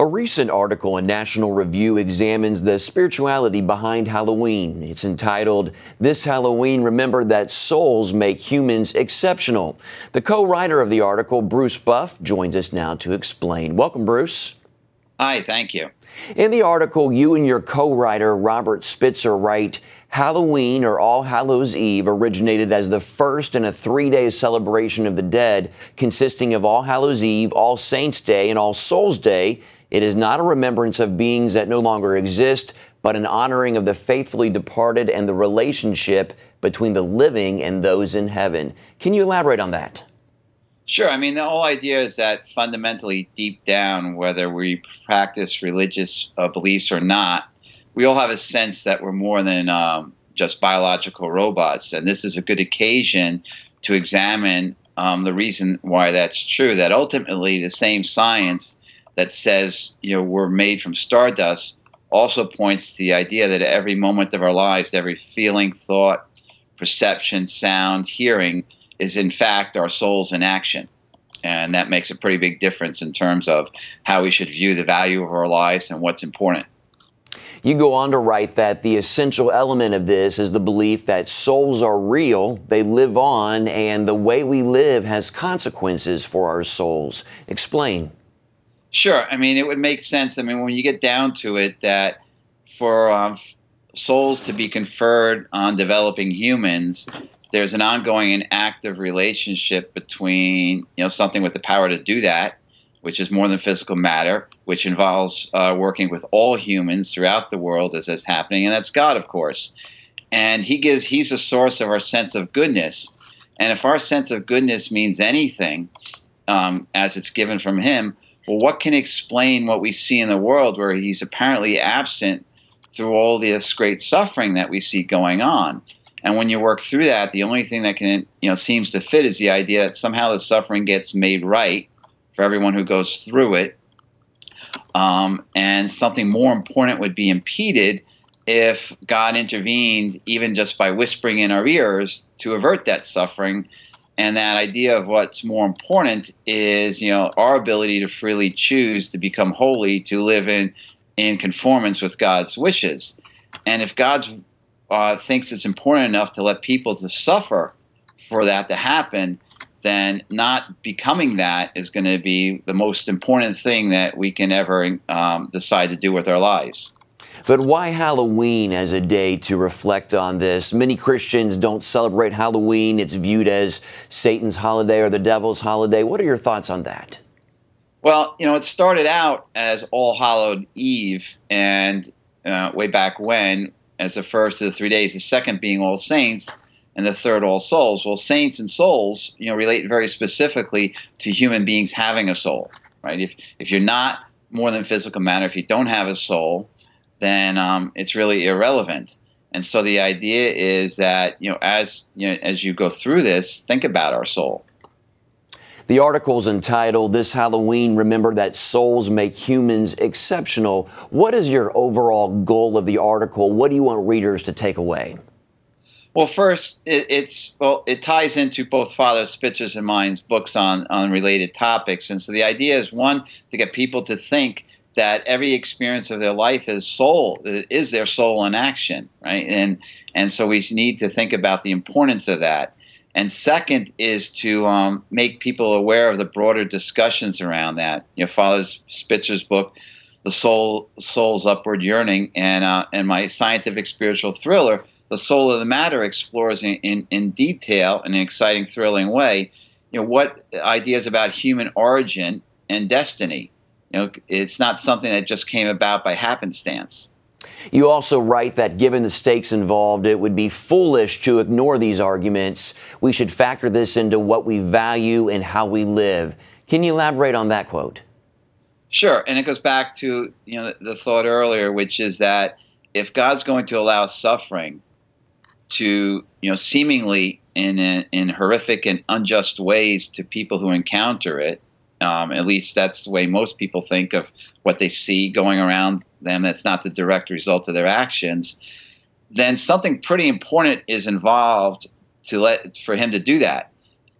A recent article in National Review examines the spirituality behind Halloween. It's entitled, "This Halloween, Remember That Souls Make Humans Exceptional." The co-writer of the article, Bruce Buff, joins us now to explain. Welcome, Bruce. Hi, thank you. In the article, you and your co-writer, Robert Spitzer, write, Halloween, or All Hallows Eve, originated as the first in a three-day celebration of the dead, consisting of All Hallows Eve, All Saints' Day, and All Souls' Day. It is not a remembrance of beings that no longer exist, but an honoring of the faithfully departed and the relationship between the living and those in heaven. Can you elaborate on that? Sure. I mean, the whole idea is that fundamentally, deep down, whether we practice religious beliefs or not, we all have a sense that we're more than just biological robots. And this is a good occasion to examine the reason why that's true, that ultimately the same science that says, we're made from stardust also points to the idea that every moment of our lives, every feeling, thought, perception, sound, hearing is in fact our souls in action. And that makes a pretty big difference in terms of how we should view the value of our lives and what's important. You go on to write that the essential element of this is the belief that souls are real, they live on, and the way we live has consequences for our souls. Explain. Sure. I mean, it would make sense. I mean, when you get down to it, that for souls to be conferred on developing humans, there's an ongoing and active relationship between, something with the power to do that, which is more than physical matter, which involves working with all humans throughout the world as that's happening, and that's God, of course. And he's the source of our sense of goodness. And if our sense of goodness means anything, as it's given from him, well, what can explain what we see in the world where he's apparently absent through all this great suffering that we see going on? And when you work through that, the only thing that can, seems to fit is the idea that somehow the suffering gets made right for everyone who goes through it. And something more important would be impeded if God intervened, even just by whispering in our ears, to avert that suffering. And that idea of what's more important is, our ability to freely choose to become holy, to live in conformance with God's wishes. And if God thinks it's important enough to let people to suffer for that to happen, then not becoming that is going to be the most important thing that we can ever decide to do with our lives. But why Halloween as a day to reflect on this? Many Christians don't celebrate Halloween. It's viewed as Satan's holiday or the devil's holiday. What are your thoughts on that? Well, it started out as All Hallowed Eve, and way back when, as the first of the 3 days, the second being All Saints, and the third All Souls. Well, saints and souls, relate very specifically to human beings having a soul, right? If you're not more than physical matter, if you don't have a soul, then it's really irrelevant. And so the idea is that, as you go through this, think about our soul. The article's entitled, "This Halloween, Remember That Souls Make Humans Exceptional." What is your overall goal of the article? What do you want readers to take away? Well, first, it ties into both Father Spitzer's and mine's books on related topics. And so the idea is, one, to get people to think that every experience of their life is their soul in action, right? And so we need to think about the importance of that. And second is to make people aware of the broader discussions around that. Father Spitzer's book, The Soul's Upward Yearning, and my scientific spiritual thriller, The Soul of the Matter, explores in detail, in an exciting, thrilling way, what ideas about human origin and destiny. It's not something that just came about by happenstance. You also write that given the stakes involved, it would be foolish to ignore these arguments. We should factor this into what we value and how we live. Can you elaborate on that quote? Sure. And it goes back to the thought earlier, which is that if God's going to allow suffering to seemingly in horrific and unjust ways to people who encounter it, at least that's the way most people think of what they see going around them, that's not the direct result of their actions, then something pretty important is involved for him to do that.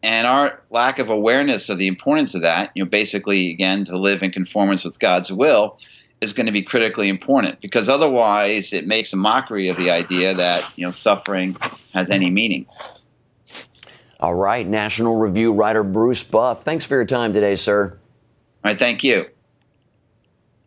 And our lack of awareness of the importance of that, basically, again, to live in conformance with God's will, is going to be critically important, because otherwise it makes a mockery of the idea that, suffering has any meaning. All right. National Review writer Bruce Buff, thanks for your time today, sir. All right. Thank you.